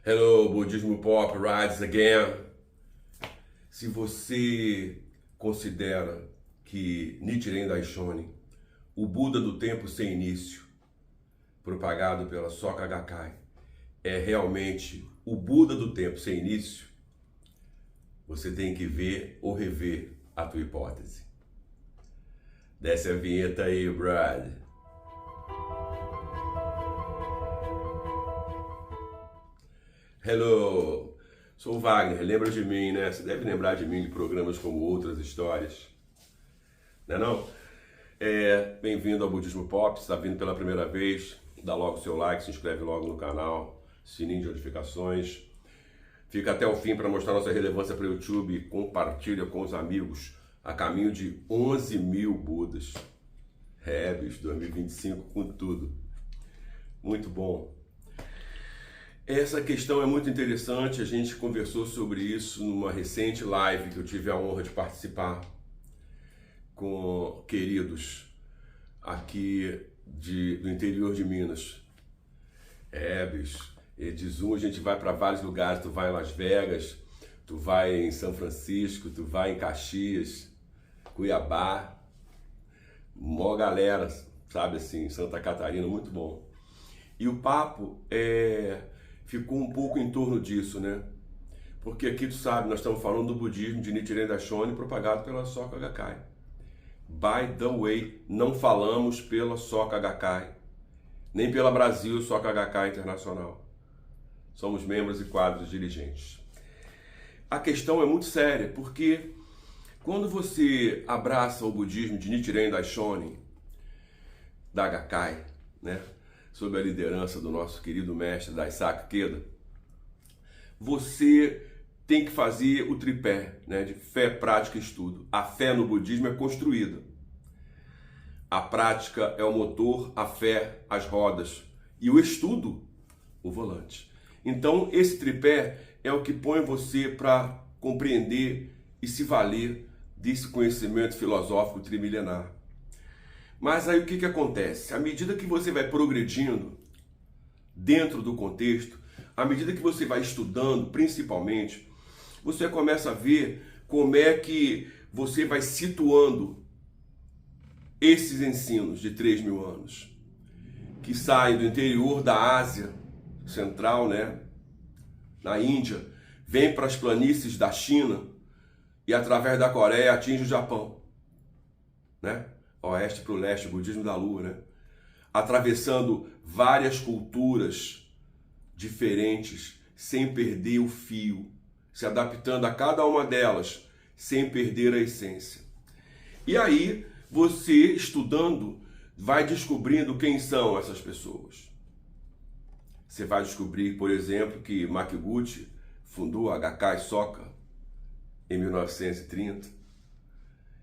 Hello, Budismo Pop rides again. Se você considera que Nichiren Daishonin, o Buda do tempo sem início, propagado pela Soka Gakkai, é realmente o Buda do tempo sem início, você tem que ver ou rever a tua hipótese. Desce a vinheta aí, Brad. Hello, sou o Wagner, lembra de mim, né? Você deve lembrar de mim de programas como Outras Histórias, não é não? Bem-vindo ao Budismo Pop, se está vindo pela primeira vez, dá logo o seu like, se inscreve logo no canal, sininho de notificações. Fica até o fim para mostrar nossa relevância para o YouTube, compartilha com os amigos, a caminho de 11 mil Budas. Bicho, 2025 com tudo. Muito bom. Essa questão é muito interessante, a gente conversou sobre isso numa recente live que eu tive a honra de participar com queridos aqui do interior de Minas. Bicho, e de Zoom a gente vai para vários lugares, tu vai em Las Vegas, tu vai em São Francisco, tu vai em Caxias, Cuiabá, mó galera, sabe assim, Santa Catarina, muito bom. E o papo ficou um pouco em torno disso, né? Porque aqui, tu sabe, nós estamos falando do budismo de Nichiren Daishonin propagado pela Soka Gakkai. By the way, não falamos pela Soka Gakkai, nem pela Brasil Soka Gakkai Internacional. Somos membros e quadros dirigentes. A questão é muito séria, porque quando você abraça o budismo de Nichiren Daishonin, da Gakkai, né? Sob a liderança do nosso querido mestre Daisaku Ikeda, você tem que fazer o tripé, né, de fé, prática e estudo. A fé no budismo é construída. A prática é o motor, a fé, as rodas. E o estudo, o volante. Então, esse tripé é o que põe você para compreender e se valer desse conhecimento filosófico trimilenar. Mas aí o que acontece? À medida que você vai progredindo dentro do contexto, à medida que você vai estudando, principalmente, você começa a ver como é que você vai situando esses ensinos de 3.000 anos, que saem do interior da Ásia Central, né, na Índia, vem para as planícies da China e através da Coreia atinge o Japão, né? Oeste para o leste, o budismo da lua, né? Atravessando várias culturas diferentes, sem perder o fio, se adaptando a cada uma delas, sem perder a essência. E aí, você estudando, vai descobrindo quem são essas pessoas. Você vai descobrir, por exemplo, que Makiguchi fundou a Gakkai Soka em 1930.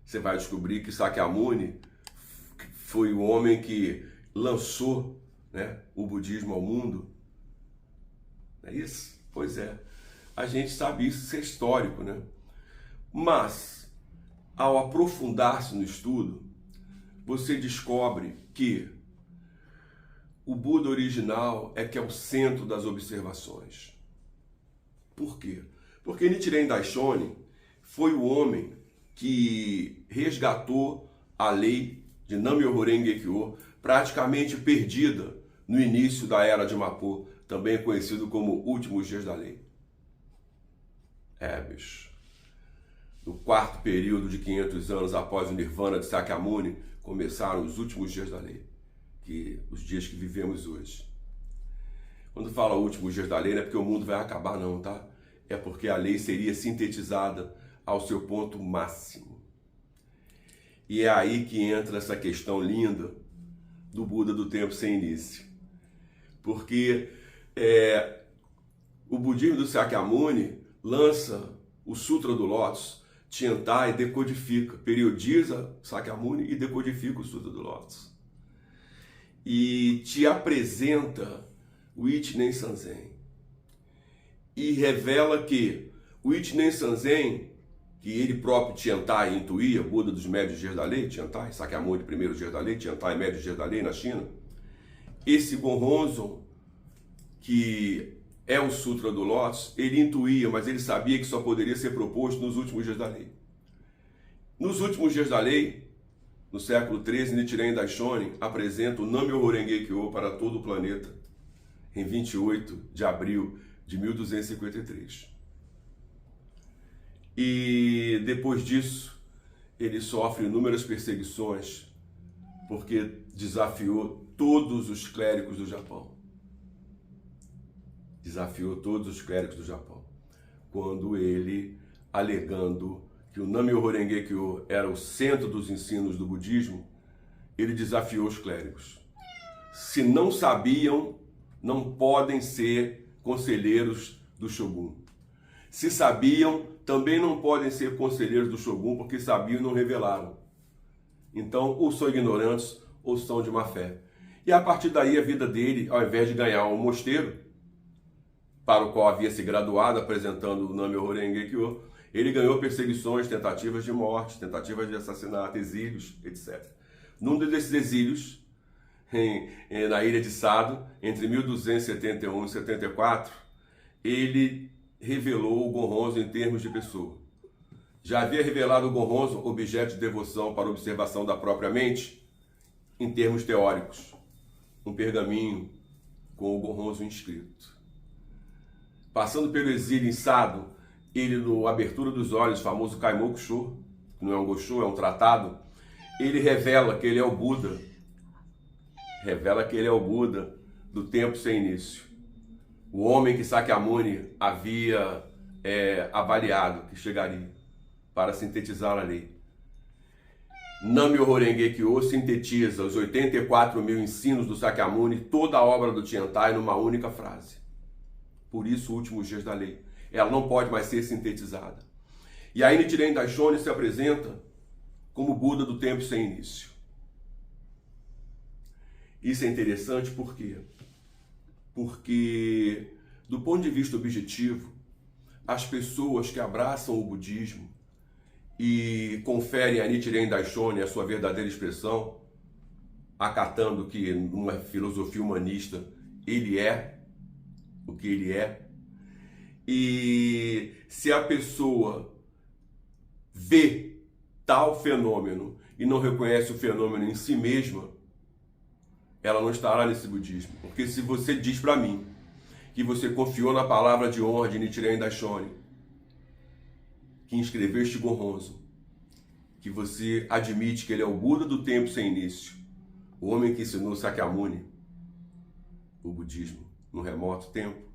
Você vai descobrir que Sakyamuni foi o homem que lançou, né, o budismo ao mundo. Não é isso? Pois é. A gente sabe isso, isso é histórico, né? Mas, ao aprofundar-se no estudo, você descobre que o Buda original é que é o centro das observações. Por quê? Porque Nichiren Daishonin foi o homem que resgatou a lei de Nam-myoho Renge-kyo, praticamente perdida no início da Era de Mapo, também conhecido como Últimos Dias da Lei. Bicho. No quarto período de 500 anos após o Nirvana de Sakyamuni, começaram os últimos dias da lei, os dias que vivemos hoje. Quando fala últimos dias da lei, não é porque o mundo vai acabar não, tá? É porque a lei seria sintetizada ao seu ponto máximo. E é aí que entra essa questão linda do Buda do tempo sem início. Porque o budismo do Sakyamuni lança o Sutra do Lótus, Tiantai, decodifica, periodiza Sakyamuni e decodifica o Sutra do Lótus. E te apresenta o Ichinen Sanzen. E revela que o Ichinen Sanzen, que ele próprio Tiantai intuía, Buda dos médios dias da lei, Tiantai, Sakyamuni primeiros dias da lei, Tiantai médios dias da lei na China, esse Gonhonzon, que é o Sutra do Lótus, ele intuía, mas ele sabia que só poderia ser proposto nos últimos dias da lei. Nos últimos dias da lei, no século XIII, Nichiren Daishonin apresenta o Nam-myoho Renge Kyo para todo o planeta em 28 de abril de 1253. E depois disso, ele sofre inúmeras perseguições porque desafiou todos os clérigos do Japão. Desafiou todos os clérigos do Japão. Quando ele, alegando que o Nam-myoho Renge Kyo era o centro dos ensinos do budismo, ele desafiou os clérigos. Se não sabiam, não podem ser conselheiros do Shogun. Se sabiam, também não podem ser conselheiros do Shogun, porque sabiam e não revelaram. Então, ou são ignorantes, ou são de má fé. E a partir daí, a vida dele, ao invés de ganhar um mosteiro, para o qual havia se graduado, apresentando o Nam-myoho Renge Kyo, ele ganhou perseguições, tentativas de morte, tentativas de assassinato, exílios, etc. Num desses exílios, na ilha de Sado, entre 1271 e 74, ele revelou o Gohonzon em termos de pessoa. Já havia revelado o Gohonzon, objeto de devoção para observação da própria mente, em termos teóricos. Um pergaminho com o Gohonzon inscrito. Passando pelo exílio em Sado, ele, no Abertura dos Olhos, famoso Kaimokusho, que não é um Gosho, é um tratado, ele revela que ele é o Buda. Revela que ele é o Buda do tempo sem início. O homem que Sakyamuni havia avaliado que chegaria para sintetizar a lei. Nam-myoho Renge Kyo sintetiza os 84.000 ensinos do Sakyamuni, toda a obra do Tiantai, numa única frase. Por isso, últimos dias da lei. Ela não pode mais ser sintetizada. E aí Nichiren Daishonin se apresenta como Buda do tempo sem início. Isso é interessante por quê? Porque, do ponto de vista objetivo, as pessoas que abraçam o budismo e conferem a Nichiren Daishonin a sua verdadeira expressão, acatando que numa filosofia humanista ele é o que ele é, e se a pessoa vê tal fenômeno e não reconhece o fenômeno em si mesma, ela não estará nesse budismo. Porque se você diz para mim que você confiou na palavra de honra de Nichiren Daishonin, que inscreveu este Gohonzon, que você admite que ele é o Buda do tempo sem início, o homem que ensinou Sakyamuni o budismo no remoto tempo,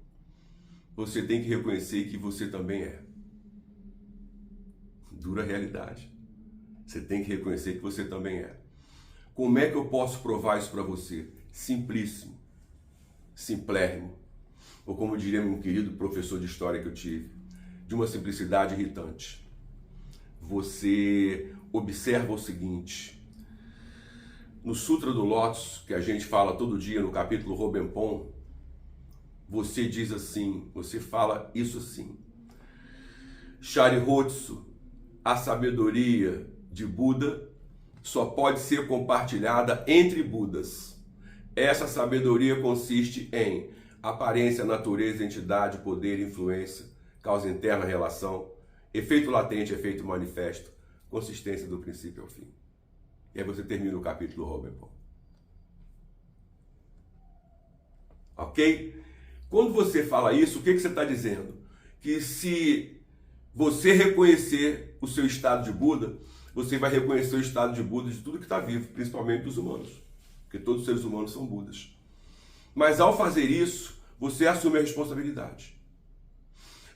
você tem que reconhecer que você também é. Dura realidade. Você tem que reconhecer que você também é. Como é que eu posso provar isso para você? Simplíssimo. Simplérrimo. Ou como diria meu querido professor de história que eu tive, de uma simplicidade irritante. Você observa o seguinte. No Sutra do Lótus, que a gente fala todo dia no capítulo Robenpon, você diz assim, você fala isso assim. Charihotsu, a sabedoria de Buda, só pode ser compartilhada entre Budas. Essa sabedoria consiste em aparência, natureza, entidade, poder, influência, causa interna, relação, efeito latente, efeito manifesto, consistência do princípio ao fim. E aí você termina o capítulo Robenpon. Ok? Quando você fala isso, o que você está dizendo? Que se você reconhecer o seu estado de Buda, você vai reconhecer o estado de Buda de tudo que está vivo, principalmente dos humanos. Porque todos os seres humanos são Budas. Mas ao fazer isso, você assume a responsabilidade.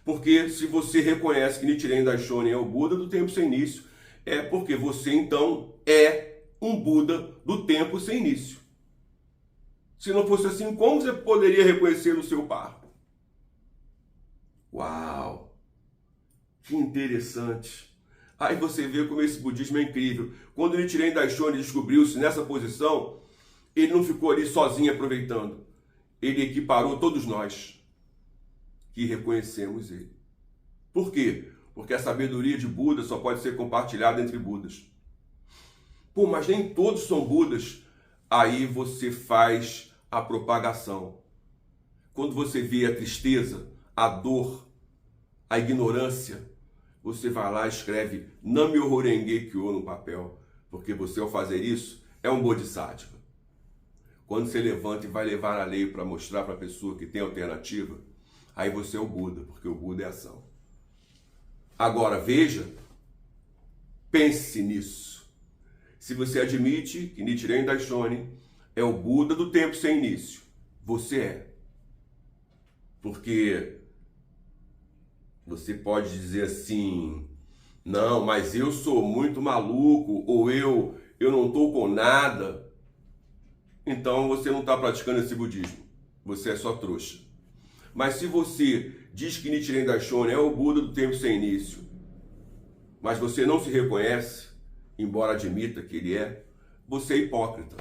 Porque se você reconhece que Nichiren Daishonin é o Buda do tempo sem início, é porque você então é um Buda do tempo sem início. Se não fosse assim, como você poderia reconhecer o seu par? Uau! Que interessante! Aí você vê como esse budismo é incrível. Quando Nichiren Daishonin descobriu-se nessa posição, ele não ficou ali sozinho aproveitando. Ele equiparou todos nós que reconhecemos ele. Por quê? Porque a sabedoria de Buda só pode ser compartilhada entre Budas. Pô, mas nem todos são Budas. Aí você faz a propagação. Quando você vê a tristeza, a dor, a ignorância, você vai lá e escreve Nam-myoho Renge Kyo no papel, porque você, ao fazer isso, é um bodhisattva. Quando você levanta e vai levar a lei para mostrar para a pessoa que tem alternativa, aí você é o Buda, porque o Buda é ação. Agora, veja, pense nisso. Se você admite que Nichiren Daishonin é o Buda do tempo sem início, você é. Porque você pode dizer assim, não, mas eu sou muito maluco, ou eu não estou com nada. Então você não está praticando esse budismo, você é só trouxa. Mas se você diz que Nichiren Daishonin é o Buda do tempo sem início, mas você não se reconhece, embora admita que ele é, você é hipócrita.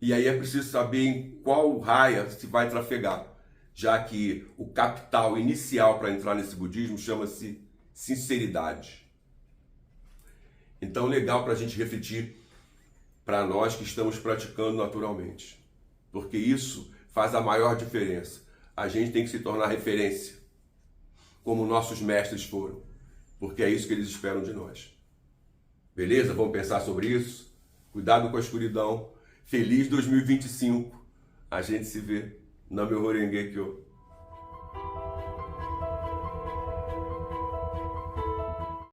E aí é preciso saber em qual raia se vai trafegar, já que o capital inicial para entrar nesse budismo chama-se sinceridade. Então, legal para a gente refletir para nós que estamos praticando naturalmente, porque isso faz a maior diferença. A gente tem que se tornar referência, como nossos mestres foram, porque é isso que eles esperam de nós. Beleza? Vamos pensar sobre isso? Cuidado com a escuridão. Feliz 2025. A gente se vê. Nam-myoho Renge Kyo.